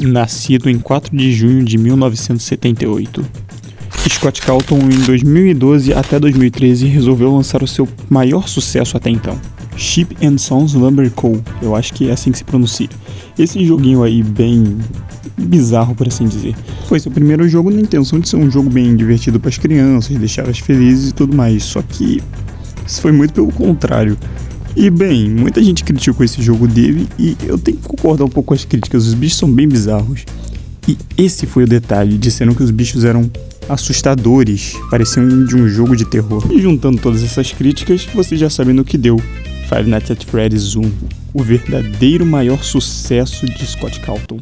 Nascido em 4 de junho de 1978. Scott Calton, em 2012 até 2013, resolveu lançar o seu maior sucesso até então, Ship and Sons Lumber Co. Eu acho que é assim que se pronuncia. Esse joguinho aí bem bizarro, por assim dizer. Foi seu primeiro jogo na intenção de ser um jogo bem divertido para as crianças, deixar elas felizes e tudo mais, só que isso foi muito pelo contrário. E bem, muita gente criticou esse jogo dele e eu tenho que concordar um pouco com as críticas, os bichos são bem bizarros. E esse foi o detalhe, disseram que os bichos eram assustadores, pareciam de um jogo de terror. E juntando todas essas críticas, vocês já sabem no que deu. Five Nights at Freddy's 1, o verdadeiro maior sucesso de Scott Calton.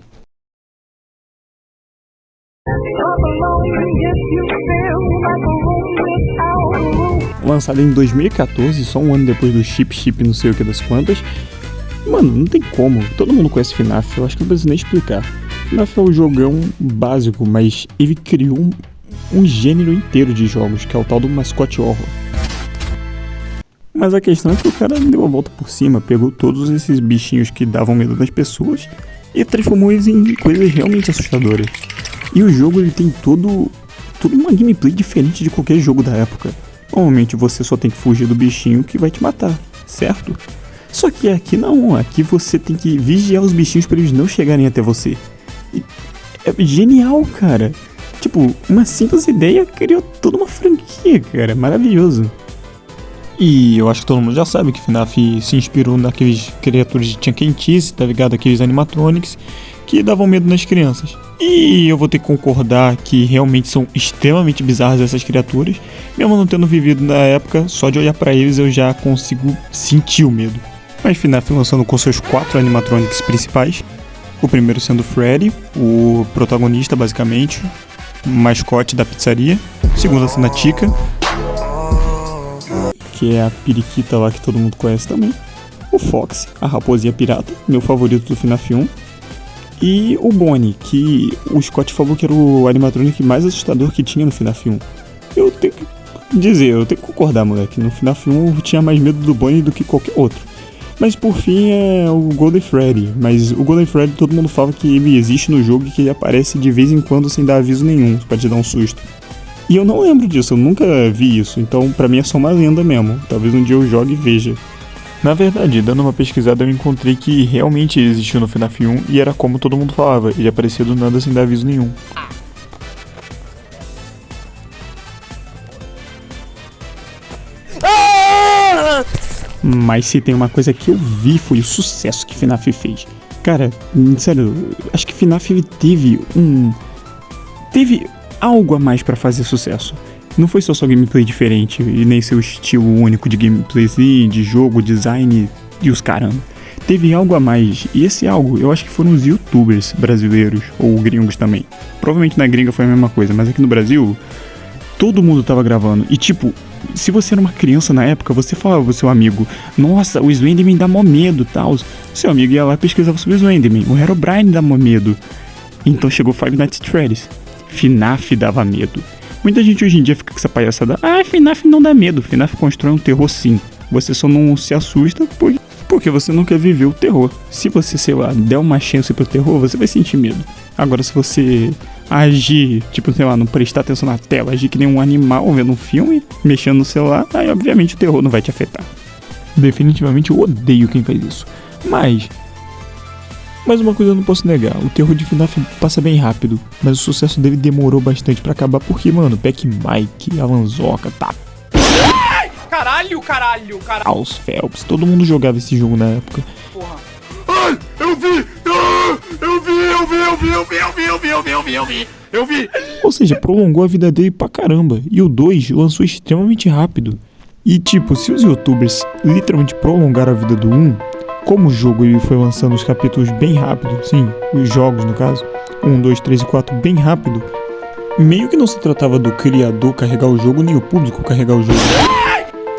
Lançado em 2014, só um ano depois do Chip não sei o que das quantas. Mano, não tem como, todo mundo conhece FNAF, eu acho que não preciso nem explicar. FNAF é um jogão básico, mas ele criou um gênero inteiro de jogos, que é o tal do mascote horror. Mas a questão é que o cara deu a volta por cima, pegou todos esses bichinhos que davam medo das pessoas e transformou eles em coisas realmente assustadoras. E o jogo ele tem toda uma gameplay diferente de qualquer jogo da época. Normalmente você só tem que fugir do bichinho que vai te matar, certo? Só que aqui não, aqui você tem que vigiar os bichinhos para eles não chegarem até você. E é genial, cara. Tipo, uma simples ideia criou toda uma franquia, cara, maravilhoso. E eu acho que todo mundo já sabe que FNAF se inspirou naqueles criaturas de Chuck tá ligado? Aqueles animatronics que davam medo nas crianças. E eu vou ter que concordar que realmente são extremamente bizarras essas criaturas. Mesmo não tendo vivido na época, só de olhar pra eles eu já consigo sentir o medo. Mas FNAF lançando com seus 4 animatronics principais. O primeiro sendo Freddy, o protagonista basicamente, o mascote da pizzaria. O segundo sendo a Chica, que é a periquita lá que todo mundo conhece também. O Fox, a raposinha pirata, meu favorito do FNAF 1. E o Bonnie, que o Scott falou que era o animatronic mais assustador que tinha no FNAF 1. Eu tenho que concordar, moleque. No FNAF 1 eu tinha mais medo do Bonnie do que qualquer outro. Mas por fim é o Golden Freddy. Mas o Golden Freddy todo mundo fala que ele existe no jogo e que ele aparece de vez em quando sem dar aviso nenhum, pra te dar um susto. E eu não lembro disso, eu nunca vi isso, então pra mim é só uma lenda mesmo. Talvez um dia eu jogue e veja. Na verdade, dando uma pesquisada eu encontrei que realmente existiu no FNAF 1 e era como todo mundo falava, ele aparecia do nada sem dar aviso nenhum. Mas se tem uma coisa que eu vi foi o sucesso que FNAF fez. Cara, sério, acho que FNAF teve algo a mais pra fazer sucesso. Não foi só gameplay diferente e nem seu estilo único de gameplay, de jogo, design e os caramba. Teve algo a mais, e esse algo eu acho que foram os youtubers brasileiros, ou gringos também. Provavelmente na gringa foi a mesma coisa, mas aqui no Brasil todo mundo tava gravando. E tipo, se você era uma criança na época, você falava pro seu amigo: nossa, o Slenderman dá mó medo, tal. Seu amigo ia lá e pesquisava sobre o Slenderman. O Herobrine dá mó medo. Então chegou Five Nights at Freddy's. FNAF dava medo. Muita gente hoje em dia fica com essa palhaçada: FNAF não dá medo, FNAF constrói um terror sim. Você só não se assusta porque você não quer viver o terror. Se você, sei lá, der uma chance pro terror, você vai sentir medo. Agora se você agir, tipo, sei lá, não prestar atenção na tela, agir que nem um animal vendo um filme, mexendo no celular, aí obviamente o terror não vai te afetar. Definitivamente eu odeio quem faz isso. Mas uma coisa eu não posso negar, o terror de FNAF passa bem rápido, mas o sucesso dele demorou bastante pra acabar porque, mano, Pac-Mike, Alan Zoca, tá... Caralho! Aos Phelps, todo mundo jogava esse jogo na época. Porra. Ai, eu vi! Ou seja, prolongou a vida dele pra caramba, e o 2 lançou extremamente rápido. E tipo, se os youtubers literalmente prolongaram a vida do 1, como o jogo ele foi lançando os capítulos bem rápido, sim, os jogos no caso, 1, 2, 3 e 4 bem rápido, meio que não se tratava do criador carregar o jogo, nem o público carregar o jogo.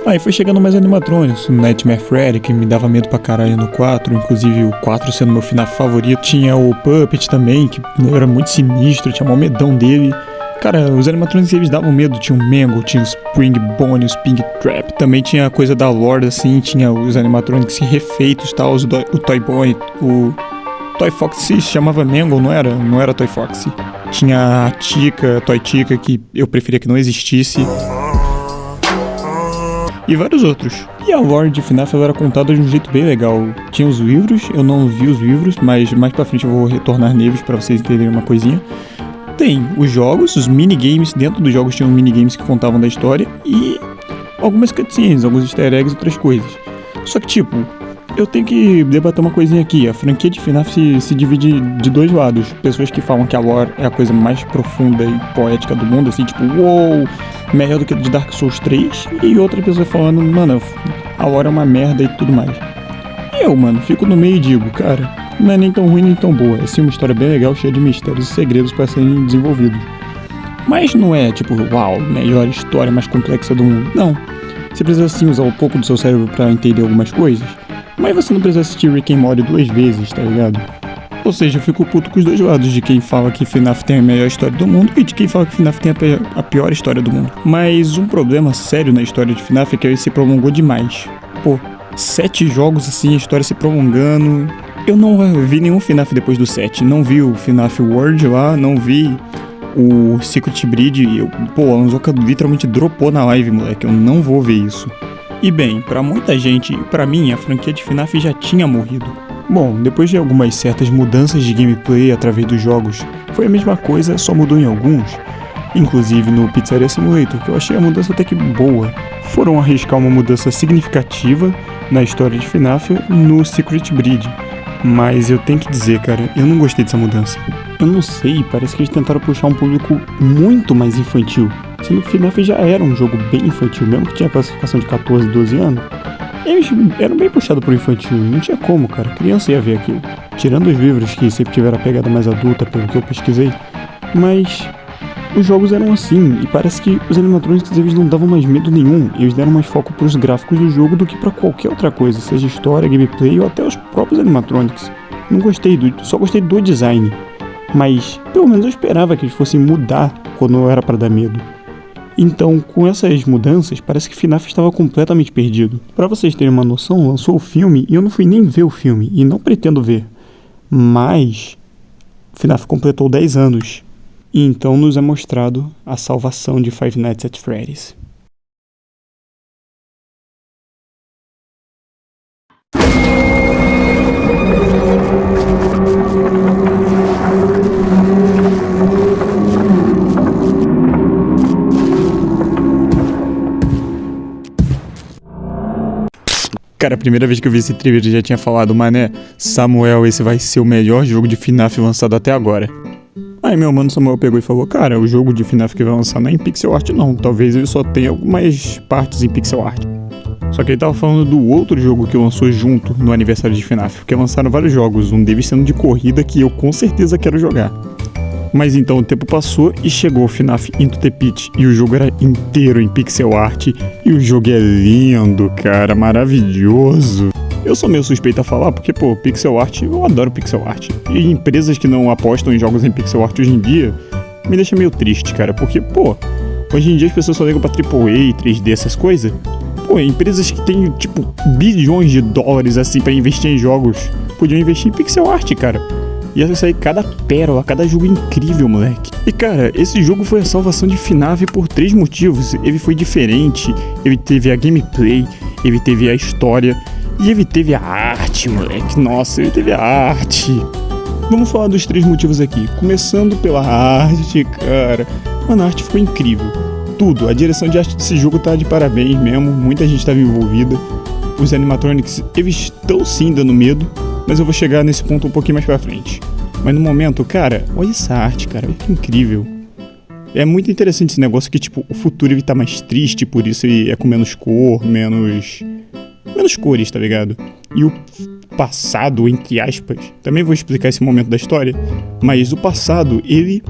Aí foi chegando mais animatrônicos, Nightmare Freddy, que me dava medo pra caralho no 4, inclusive o 4 sendo meu FNAF favorito. Tinha o Puppet também, que era muito sinistro, tinha mó medão dele. Cara, os animatrônicos eles davam medo, tinha o Mangle, tinha o Spring Bonnie, o Spring Trap. Também tinha a coisa da lore, assim, tinha os animatrônicos refeitos, tal, o Toy Boy, Toy Fox se chamava Mangle, não era? Não era Toy Fox. Tinha a Tika, Toy Tika, que eu preferia que não existisse. E vários outros. E a lore de FNAF ela era contada de um jeito bem legal. Tinha os livros, eu não vi os livros, mas mais pra frente eu vou retornar neles pra vocês entenderem uma coisinha. Tem os jogos, os minigames, dentro dos jogos tinham minigames que contavam da história e algumas cutscenes, alguns easter eggs e outras coisas. Só que tipo, eu tenho que debater uma coisinha aqui. A franquia de FNAF se divide de dois lados. Pessoas que falam que a lore é a coisa mais profunda e poética do mundo, assim, tipo, uou, melhor do que a de Dark Souls 3. E outra pessoa falando, mano, a lore é uma merda e tudo mais. E eu, mano, fico no meio e digo, cara, não é nem tão ruim nem tão boa. É sim uma história bem legal, cheia de mistérios e segredos para serem desenvolvidos. Mas não é, tipo, uau, melhor história mais complexa do mundo. Não. Você precisa sim usar um pouco do seu cérebro para entender algumas coisas. Mas você não precisa assistir Rick and Morty 2 vezes, tá ligado? Ou seja, eu fico puto com os dois lados, de quem fala que FNAF tem a melhor história do mundo e de quem fala que FNAF tem a pior história do mundo. Mas um problema sério na história de FNAF é que ele se prolongou demais. Pô, 7 jogos assim, a história se prolongando. Eu não vi nenhum FNAF depois do 7. Não vi o FNAF World lá, não vi o Secret Breed. Pô, a Anzoka literalmente dropou na live, moleque. Eu não vou ver isso. E bem, pra muita gente e pra mim, a franquia de FNAF já tinha morrido. Bom, depois de algumas certas mudanças de gameplay através dos jogos, foi a mesma coisa, só mudou em alguns. Inclusive no Pizzeria Simulator, que eu achei a mudança até que boa. Foram arriscar uma mudança significativa na história de FNAF no Secret Breed. Mas eu tenho que dizer, cara, eu não gostei dessa mudança. Eu não sei, parece que eles tentaram puxar um público muito mais infantil. Sendo que FNAF já era um jogo bem infantil, mesmo que tinha classificação de 14, 12 anos. Eles eram bem puxados pro infantil, não tinha como, cara, criança ia ver aquilo. Tirando os livros que sempre tiveram a pegada mais adulta, pelo que eu pesquisei. Mas os jogos eram assim, e parece que os animatronics eles não davam mais medo nenhum. Eles deram mais foco pros gráficos do jogo do que pra qualquer outra coisa, seja história, gameplay ou até os próprios animatronics. Não gostei só gostei do design. Mas pelo menos eu esperava que eles fossem mudar quando era pra dar medo. Então, com essas mudanças, parece que FNAF estava completamente perdido. Pra vocês terem uma noção, lançou o filme e eu não fui nem ver o filme, e não pretendo ver. Mas FNAF completou 10 anos, e então nos é mostrado a salvação de Five Nights at Freddy's. Cara, a primeira vez que eu vi esse trailer eu já tinha falado, mané, Samuel, esse vai ser o melhor jogo de FNAF lançado até agora. Aí meu mano Samuel pegou e falou, cara, o jogo de FNAF que vai lançar não é em pixel art não, talvez ele só tenha algumas partes em pixel art. Só que ele tava falando do outro jogo que lançou junto no aniversário de FNAF, porque lançaram vários jogos, um deles sendo de corrida que eu com certeza quero jogar. Mas então o tempo passou e chegou o FNAF Into the Pit e o jogo era inteiro em pixel art e o jogo é lindo, cara, maravilhoso. Eu sou meio suspeito a falar porque, pô, pixel art, eu adoro pixel art. E empresas que não apostam em jogos em pixel art hoje em dia me deixa meio triste, cara, porque, pô, hoje em dia as pessoas só ligam pra AAA, 3D, essas coisas. Pô, empresas que têm, tipo, bilhões de dólares, assim, pra investir em jogos, podiam investir em pixel art, cara. Ia sair cada pérola, cada jogo incrível, moleque. E cara, esse jogo foi a salvação de FNAF por 3 motivos. Ele foi diferente, ele teve a gameplay, ele teve a história e ele teve a arte, moleque. Nossa, ele teve a arte. Vamos falar dos 3 motivos aqui. Começando pela arte, cara. Mano, a arte ficou incrível. Tudo, a direção de arte desse jogo tá de parabéns mesmo. Muita gente estava envolvida. Os animatronics, eles estão sim dando medo. Mas eu vou chegar nesse ponto um pouquinho mais pra frente. Mas no momento, cara, olha essa arte, cara, olha que incrível. É muito interessante esse negócio que, tipo, o futuro ele tá mais triste, por isso ele é com menos cor, menos cores, tá ligado? E o passado, entre aspas, também vou explicar esse momento da história, mas o passado, ele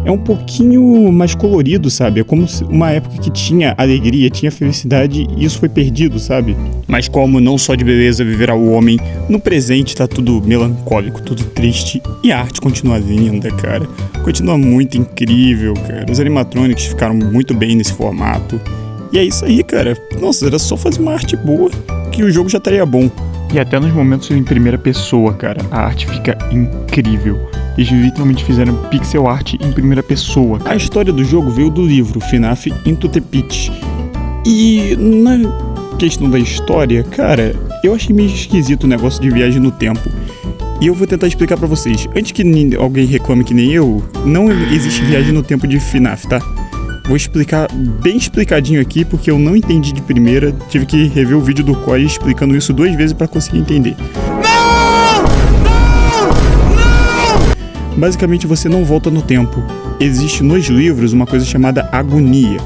é um pouquinho mais colorido, sabe? É como uma época que tinha alegria, tinha felicidade e isso foi perdido, sabe? Mas como não só de beleza viverá o homem, no presente tá tudo melancólico, tudo triste e a arte continua linda, cara. Continua muito incrível, cara. Os animatronics ficaram muito bem nesse formato. E é isso aí, cara. Nossa, era só fazer uma arte boa que o jogo já estaria bom. E até nos momentos em primeira pessoa, cara, a arte fica incrível. Eles literalmente fizeram pixel art em primeira pessoa. A história do jogo veio do livro FNAF Into the Pit. E na questão da história, cara, eu achei meio esquisito o negócio de viagem no tempo. E eu vou tentar explicar pra vocês. Antes que alguém reclame que nem eu, não existe viagem no tempo de FNAF, tá? Vou explicar bem explicadinho aqui, porque eu não entendi de primeira. Tive que rever o vídeo do Corey explicando isso 2 vezes pra conseguir entender. Não! Basicamente, você não volta no tempo. Existe nos livros uma coisa chamada agonia,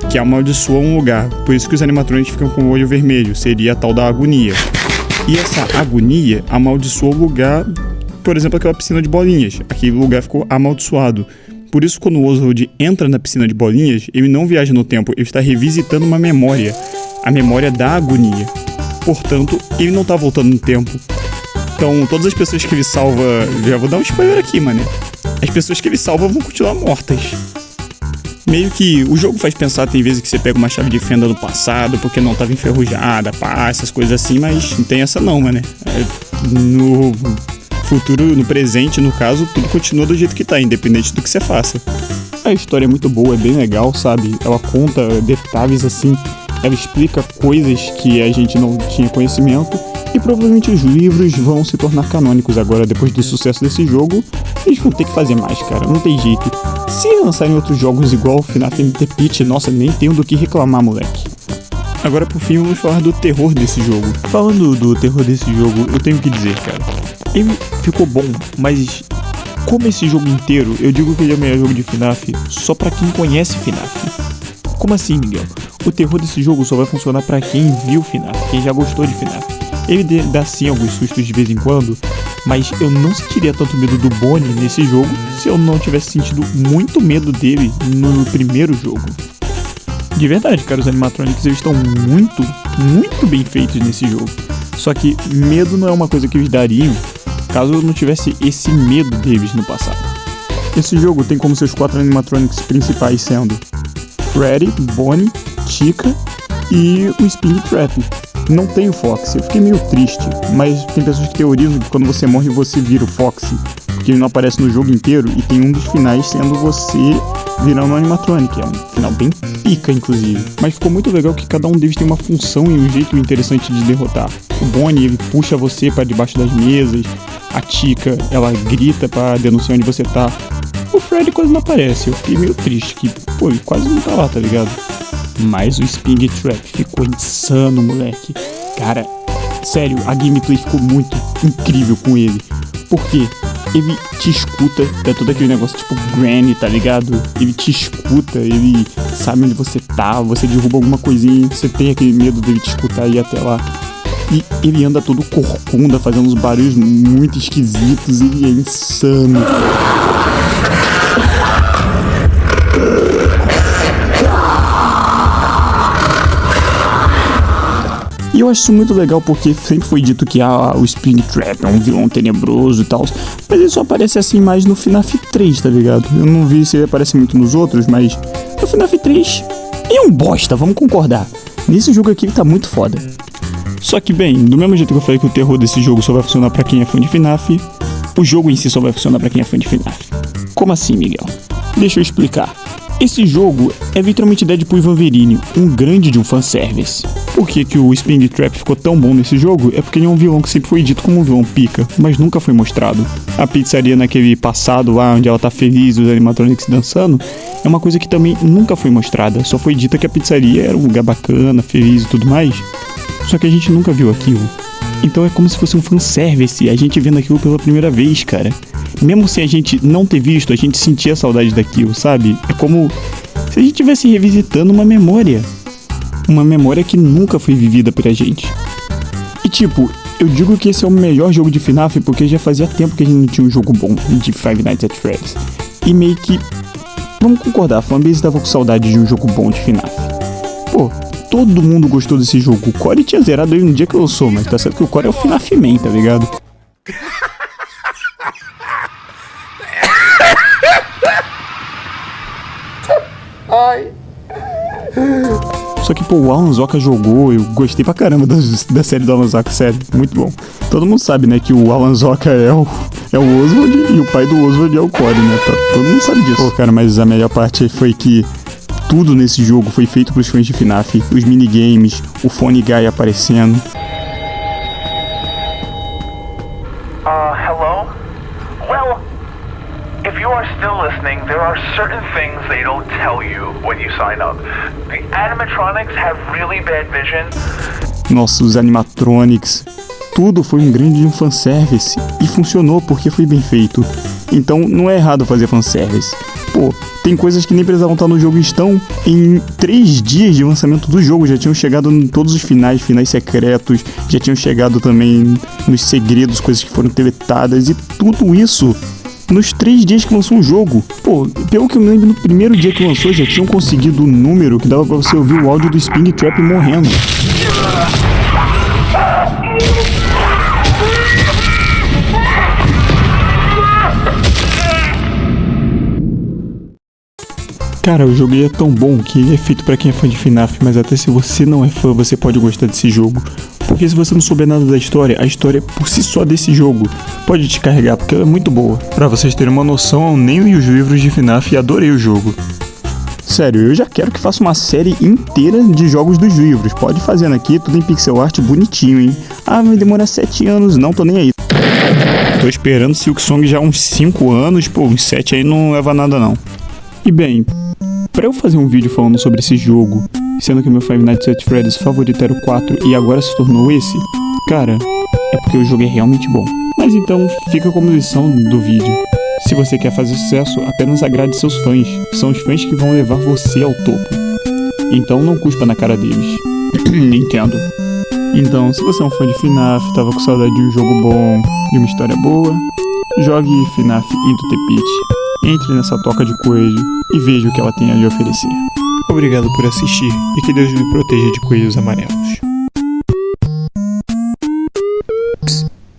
que amaldiçoa um lugar. Por isso que os animatrônicos ficam com o olho vermelho. Seria a tal da agonia. E essa agonia amaldiçoa o lugar, por exemplo, aquela piscina de bolinhas. Aquele lugar ficou amaldiçoado. Por isso, quando o Oswald entra na piscina de bolinhas, ele não viaja no tempo, ele está revisitando uma memória. A memória da agonia. Portanto, ele não está voltando no tempo. Então, todas as pessoas que ele salva... Já vou dar um spoiler aqui, mané. As pessoas que ele salva vão continuar mortas. Meio que o jogo faz pensar, tem vezes que você pega uma chave de fenda do passado porque não estava enferrujada, pá, essas coisas assim, mas não tem essa não, mané. No futuro, no presente, no caso, tudo continua do jeito que tá, independente do que você faça. A história é muito boa, é bem legal, sabe? Ela conta detalhes assim, ela explica coisas que a gente não tinha conhecimento e provavelmente os livros vão se tornar canônicos agora, depois do sucesso desse jogo. Eles vão ter que fazer mais, cara, não tem jeito. Se lançarem outros jogos igual FNAF Into the Pit, nossa, nem tenho do que reclamar, moleque. Agora, por fim, vamos falar do terror desse jogo. Falando do terror desse jogo, eu tenho que dizer, cara, ele ficou bom, mas como esse jogo inteiro, eu digo que ele é o melhor jogo de FNAF só pra quem conhece FNAF. Como assim, Miguel? O terror desse jogo só vai funcionar pra quem viu FNAF, quem já gostou de FNAF. Ele dá sim alguns sustos de vez em quando, mas eu não sentiria tanto medo do Bonnie nesse jogo se eu não tivesse sentido muito medo dele no primeiro jogo. De verdade, cara, os animatronics eles estão muito bem feitos nesse jogo. Só que medo não é uma coisa que eles dariam caso eu não tivesse esse medo deles no passado. Esse jogo tem como seus 4 animatronics principais sendo Freddy, Bonnie, Chica e o Springtrap. Não tem o Foxy, eu fiquei meio triste, mas tem pessoas que teorizam que quando você morre você vira o Foxy, porque ele não aparece no jogo inteiro e tem um dos finais sendo você virando um animatronic, é um final bem pica inclusive. Mas ficou muito legal que cada um deles tem uma função e um jeito interessante de derrotar. O Bonnie, ele puxa você para debaixo das mesas, a Chica, ela grita para denunciar onde você tá. O Freddy quase não aparece, eu fiquei meio triste, que pô, ele quase não tá lá, tá ligado? Mas o Springtrap ficou insano, moleque. Cara, sério, a gameplay ficou muito incrível com ele. Porque ele te escuta, é todo aquele negócio tipo Granny, tá ligado? Ele te escuta, ele sabe onde você tá, você derruba alguma coisinha, você tem aquele medo dele te escutar e ir até lá. E ele anda todo corcunda, fazendo uns barulhos muito esquisitos, ele é insano. E eu acho isso muito legal porque sempre foi dito que o Springtrap é um vilão tenebroso e tal. Mas ele só aparece assim mais no FNAF 3, tá ligado? Eu não vi se ele aparece muito nos outros, mas no FNAF 3 ele é um bosta, vamos concordar. Nesse jogo aqui ele tá muito foda. Só que bem, do mesmo jeito que eu falei que o terror desse jogo só vai funcionar pra quem é fã de FNAF, o jogo em si só vai funcionar pra quem é fã de FNAF. Como assim, Miguel? Deixa eu explicar. Esse jogo é literalmente Deadpool e Wolverine, um grande de um fanservice. Por que o Springtrap ficou tão bom nesse jogo? É porque ele é um vilão que sempre foi dito como um vilão pica, mas nunca foi mostrado. A pizzaria naquele passado lá, onde ela tá feliz, os animatronics dançando, é uma coisa que também nunca foi mostrada. Só foi dita que a pizzaria era um lugar bacana, feliz e tudo mais. Só que a gente nunca viu aquilo. Então é como se fosse um fanservice, a gente vendo aquilo pela primeira vez, cara. Mesmo sem a gente não ter visto, a gente sentia a saudade daquilo, sabe? É como se a gente estivesse revisitando uma memória. Uma memória que nunca foi vivida pra gente. E tipo, eu digo que esse é o melhor jogo de FNAF porque já fazia tempo que a gente não tinha um jogo bom de Five Nights at Freddy's. E meio que, vamos concordar, a fanbase tava com saudade de um jogo bom de FNAF. Pô, todo mundo gostou desse jogo. O Corey tinha zerado ele no dia que eu sou, mas tá certo que o Corey é o FNAF Man, tá ligado? Ai. Só que, pô, o Alan Zoka jogou, eu gostei pra caramba da série do Alan Zoka, sério, muito bom. Todo mundo sabe, né, que o Alan Zoka é o Oswald e o pai do Oswald é o Corey, né, todo mundo sabe disso. Pô, cara, mas a melhor parte foi que tudo nesse jogo foi feito pros fãs de FNAF, os minigames, o Phone Guy aparecendo. Hello? Well, if you are still listening, there are certain things they don't tell you when you sign up. The animatronics have really bad vision. Nossa, os animatronics, tudo foi um grande fanservice e funcionou porque foi bem feito. Então não é errado fazer fanservice. Pô, tem coisas que nem precisavam estar no jogo e estão. Em 3 dias de lançamento do jogo já tinham chegado em todos os finais secretos, já tinham chegado também nos segredos, coisas que foram deletadas e tudo isso nos 3 dias que lançou o jogo. Pô, pelo que eu me lembro, no primeiro dia que lançou já tinham conseguido um número que dava pra você ouvir o áudio do Springtrap morrendo. Cara, o jogo é tão bom que ele é feito pra quem é fã de FNAF, mas até se você não é fã, você pode gostar desse jogo. Porque se você não souber nada da história, a história por si só desse jogo pode te carregar, porque ela é muito boa. Pra vocês terem uma noção, eu nem li os livros de FNAF e adorei o jogo. Sério, eu já quero que faça uma série inteira de jogos dos livros. Pode ir fazendo aqui, tudo em pixel art bonitinho, hein? Ah, vai demorar 7 anos, não tô nem aí. Tô esperando Silksong já há uns 5 anos, pô, uns 7 aí não leva a nada não. E bem, pra eu fazer um vídeo falando sobre esse jogo, sendo que o meu Five Nights at Freddy's favorito era o 4 e agora se tornou esse, cara, é porque o jogo é realmente bom. Mas então, fica como lição do vídeo. Se você quer fazer sucesso, apenas agrade seus fãs. São os fãs que vão levar você ao topo. Então não cuspa na cara deles. Nintendo. Então, se você é um fã de FNAF, tava com saudade de um jogo bom, de uma história boa, jogue FNAF Into the Pit. Entre nessa toca de coelho e veja o que ela tem a lhe oferecer. Obrigado por assistir e que Deus lhe proteja de coelhos amarelos.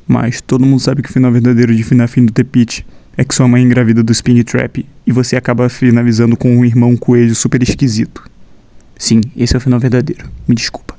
Mas todo mundo sabe que o final verdadeiro de FNAF Into the Pit é que sua mãe engravida do Springtrap e você acaba finalizando com um irmão coelho super esquisito. Sim, esse é o final verdadeiro. Me desculpa.